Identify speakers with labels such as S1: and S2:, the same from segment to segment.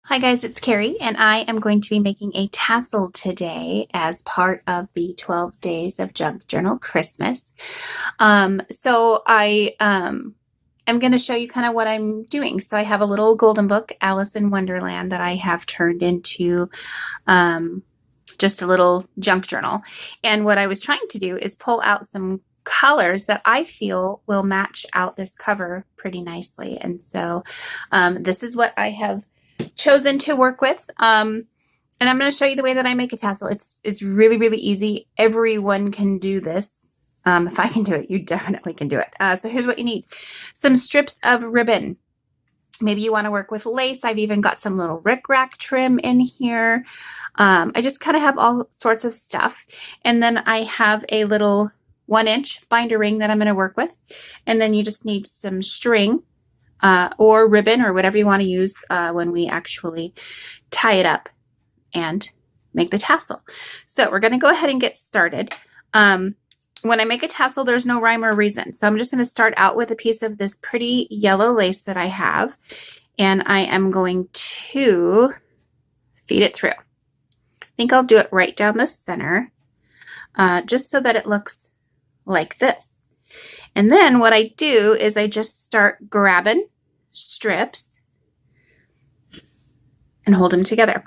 S1: Hi guys, it's Carrie, and I am going to be making a tassel today as part of the 12 Days of Junk Journal Christmas. I'm going to show you kind of what I'm doing. So I have a little golden book, Alice in Wonderland, that I have turned into just a little junk journal. And what I was trying to do is pull out some colors that I feel will match out this cover pretty nicely. And so this is what I have chosen to work with. And I'm going to show you the way that I make a tassel. It's really, really easy. Everyone can do this. If I can do it, you definitely can do it. So here's what you need. Some strips of ribbon. Maybe you want to work with lace. I've even got some little rickrack trim in here. I just kind of have all sorts of stuff. And then I have a little 1-inch binder ring that I'm going to work with. And then you just need some string or ribbon or whatever you want to use when we actually tie it up and make the tassel. So we're going to go ahead and get started. When I make a tassel, there's no rhyme or reason. So I'm just going to start out with a piece of this pretty yellow lace that I have, and I am going to feed it through. I think I'll do it right down the center, just so that it looks like this. And then what I do is I just start grabbing strips and hold them together.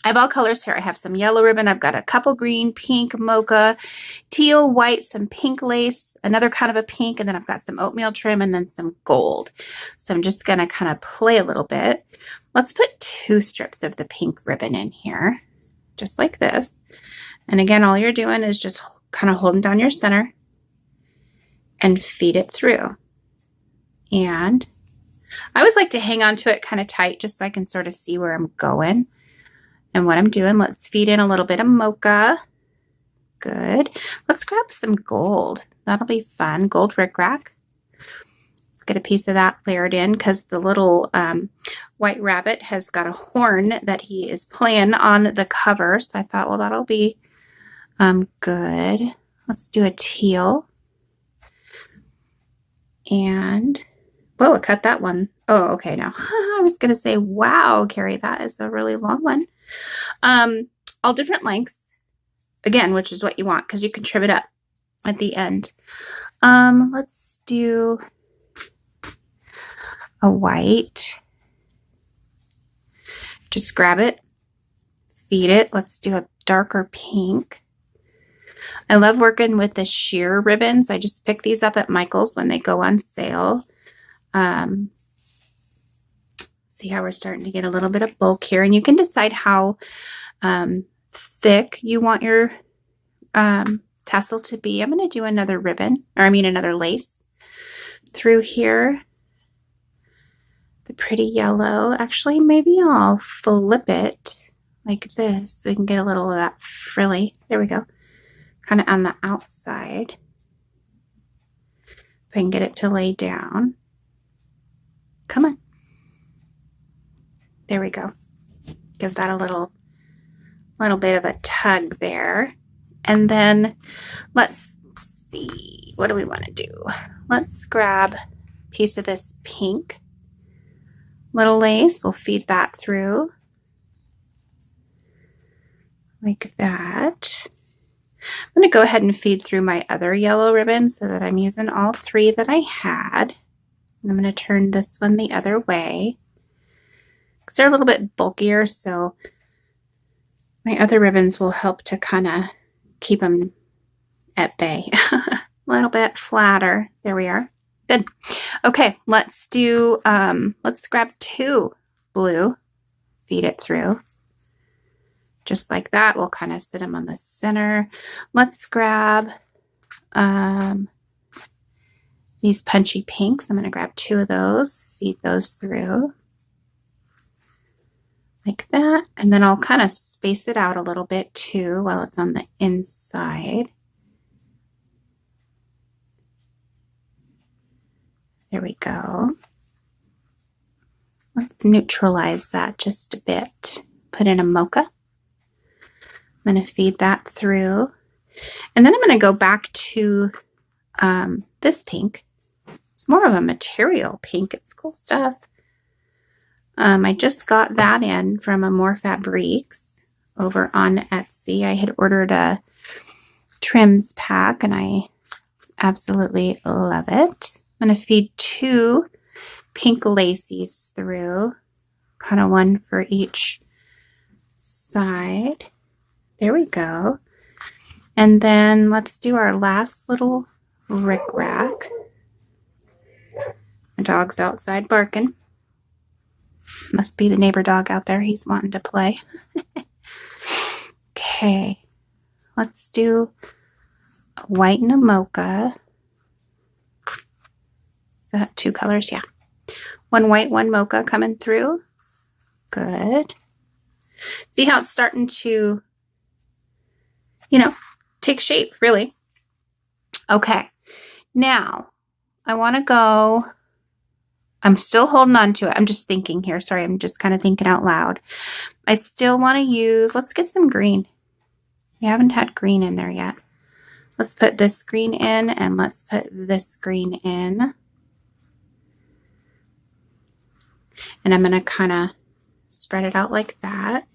S1: I have all colors here. I have some yellow ribbon. I've got a couple green, pink, mocha, teal, white, some pink lace, another kind of a pink, and then I've got some oatmeal trim and then some gold. So I'm just going to kind of play a little bit. Let's put 2 strips of the pink ribbon in here, just like this. And again, all you're doing is just kind of holding down your center and feed it through. And I always like to hang on to it kind of tight just so I can sort of see where I'm going and what I'm doing. Let's feed in a little bit of mocha. Good. Let's grab some gold. That'll be fun. Gold rickrack. Let's get a piece of that layered in because the little white rabbit has got a horn that he is playing on the cover. So I thought, well, that'll be good. Let's do a teal. And, whoa, I cut that one. Oh, okay, now. I was going to say, wow, Carrie, that is a really long one. All different lengths, again, which is what you want because you can trim it up at the end. Let's do a white. Just grab it, feed it. Let's do a darker pink. I love working with the sheer ribbons. I just pick these up at Michael's when they go on sale. See how we're starting to get a little bit of bulk here. And you can decide how thick you want your tassel to be. I'm going to do another ribbon, or I mean another lace through here. The pretty yellow. Actually, maybe I'll flip it like this so we can get a little of that frilly. There we go. Kind of on the outside. If I can get it to lay down. Come on. There we go. Give that a little bit of a tug there. And then let's see, what do we want to do? Let's grab a piece of this pink little lace. We'll feed that through like that. I'm going to go ahead and feed through my other yellow ribbon so that I'm using all 3 that I had. And I'm going to turn this one the other way because they're a little bit bulkier, so my other ribbons will help to kind of keep them at bay. A little bit flatter. There we are. Good. Okay, let's do, let's grab 2 blue, feed it through. Just like that. We'll kind of sit them on the center. Let's grab these punchy pinks. I'm going to grab 2 of those, feed those through like that. And then I'll kind of space it out a little bit too while it's on the inside. There we go. Let's neutralize that just a bit. Put in a mocha. I'm going to feed that through. And then I'm going to go back to this pink. It's more of a material pink. It's cool stuff. I just got that in from Amore Fabriques over on Etsy. I had ordered a trims pack and I absolutely love it. I'm going to feed 2 pink lacies through, kind of one for each side. There we go. And then let's do our last little rickrack. My dog's outside barking. Must be the neighbor dog out there. He's wanting to play. Okay, let's do a white and a mocha. Is that 2 colors? Yeah. 1 white, 1 mocha coming through. Good. See how it's starting to, take shape, really. Okay. Now, I want to go, I'm still holding on to it. I'm just thinking here. Sorry, I'm just kind of thinking out loud. I still want to use, let's get some green. We haven't had green in there yet. Let's put this green in and let's put this green in. And I'm going to kind of spread it out like that.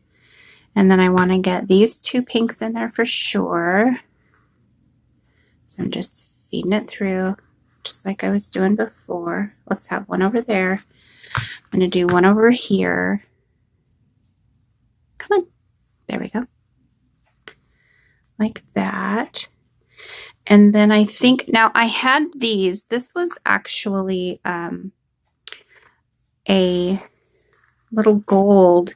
S1: And then I want to get these 2 pinks in there for sure. So I'm just feeding it through just like I was doing before. Let's have 1 over there. I'm going to do 1 over here. Come on. There we go. Like that. And then I think, now I had these. This was actually a little gold,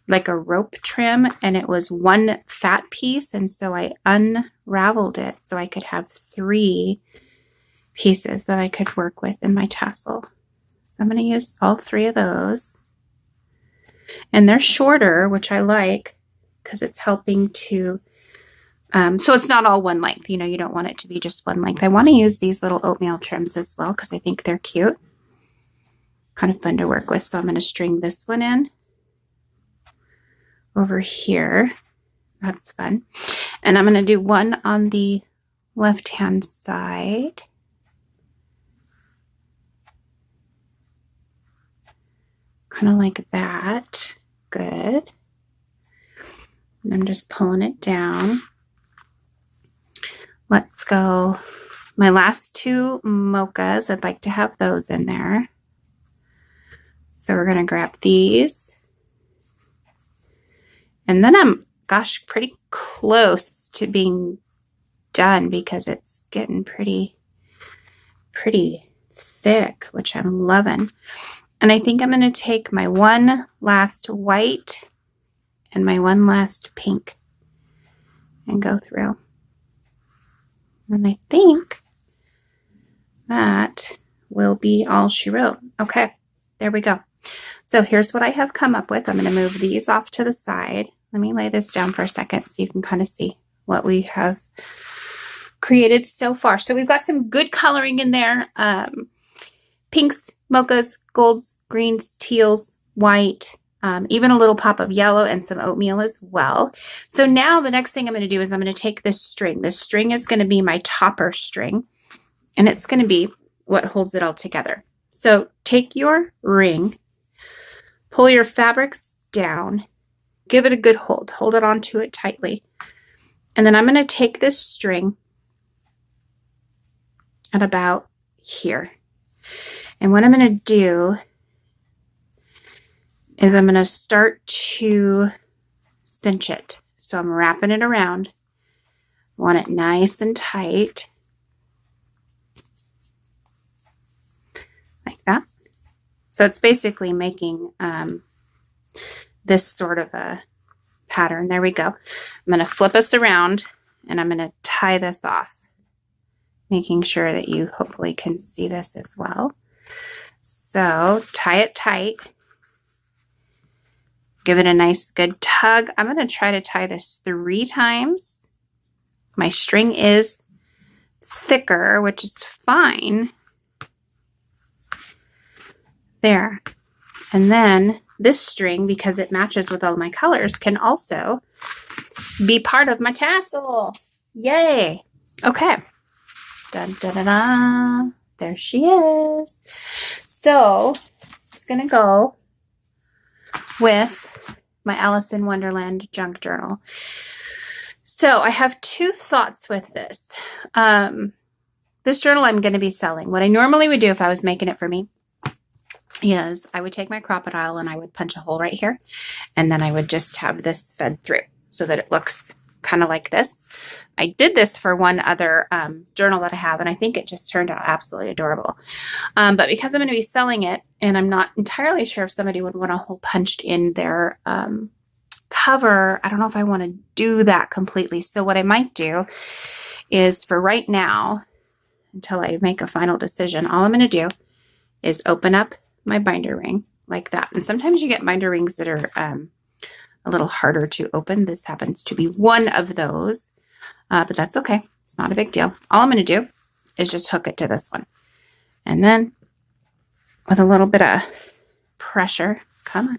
S1: like a rope trim, and it was 1 fat piece, and so I unraveled it so I could have 3 pieces that I could work with in my tassel. So I'm going to use all 3 of those, and they're shorter, which I like because it's helping to so it's not all one length. You don't want it to be just one length. I want to use these little oatmeal trims as well because I think they're cute, kind of fun to work with. So I'm going to string this one in over here. That's fun. And I'm going to do 1 on the left-hand side. Kind of like that. Good. And I'm just pulling it down. Let's go. My last 2 mochas, I'd like to have those in there. So we're going to grab these. And then I'm, gosh, pretty close to being done because it's getting pretty thick, which I'm loving. And I think I'm going to take my 1 last white and my 1 last pink and go through. And I think that will be all she wrote. Okay, there we go. So here's what I have come up with. I'm going to move these off to the side. Let me lay this down for a second so you can kind of see what we have created so far. So we've got some good coloring in there. Pinks, mochas, golds, greens, teals, white, even a little pop of yellow and some oatmeal as well. So now the next thing I'm going to do is I'm going to take this string. This string is going to be my topper string, and it's going to be what holds it all together. So take your ring, pull your fabrics down, give it a good hold. Hold it onto it tightly. And then I'm going to take this string at about here. And what I'm going to do is I'm going to start to cinch it. So I'm wrapping it around. I want it nice and tight. Like that. So it's basically making this sort of a pattern. There we go. I'm going to flip us around and I'm going to tie this off, making sure that you hopefully can see this as well. So tie it tight. Give it a nice good tug. I'm going to try to tie this 3 times. My string is thicker, which is fine. There. And then this string, because it matches with all my colors, can also be part of my tassel. Yay. Okay. Dun, dun, dun, dun. There she is. So it's going to go with my Alice in Wonderland junk journal. So I have two thoughts with this. This journal I'm going to be selling. What I normally would do if I was making it for me is I would take my crocodile and I would punch a hole right here, and then I would just have this fed through so that it looks kind of like this. I did this for one other journal that I have, and I think it just turned out absolutely adorable. But because I'm going to be selling it, and I'm not entirely sure if somebody would want a hole punched in their cover, I don't know if I want to do that completely. So what I might do is, for right now, until I make a final decision, all I'm going to do is open up my binder ring like that. And sometimes you get binder rings that are a little harder to open. This happens to be one of those, but that's okay. It's not a big deal. All I'm going to do is just hook it to this one. And then with a little bit of pressure, come on.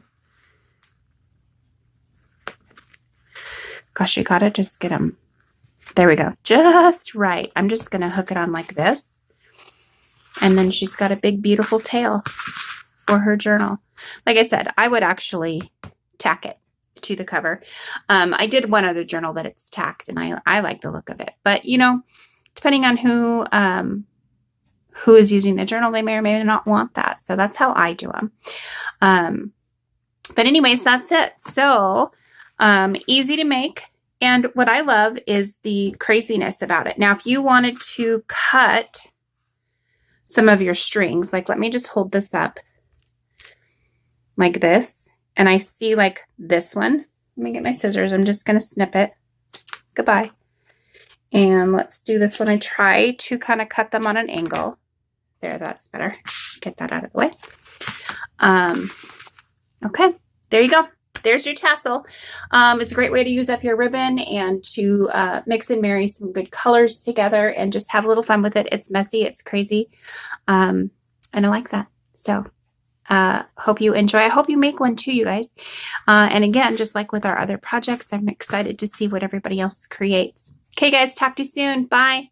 S1: Gosh, you got to just get them. There we go. Just right. I'm just going to hook it on like this. And then she's got a big, beautiful tail for her journal. Like I said, I would actually tack it to the cover. I did one other journal that it's tacked, and I like the look of it. But, you know, depending on who is using the journal, they may or may not want that. So that's how I do them. But anyways, that's it. So easy to make. And what I love is the craziness about it. Now, if you wanted to cut some of your strings, like, let me just hold this up like this. And I see like this one. Let me get my scissors. I'm just going to snip it. Goodbye. And let's do this one. I try to kind of cut them on an angle. There, that's better. Get that out of the way. Okay, there you go. There's your tassel. It's a great way to use up your ribbon and to mix and marry some good colors together and just have a little fun with it. It's messy, it's crazy, and I like that. So hope you enjoy. I hope you make one too, you guys. And again, just like with our other projects, I'm excited to see what everybody else creates. Okay, guys, talk to you soon. Bye.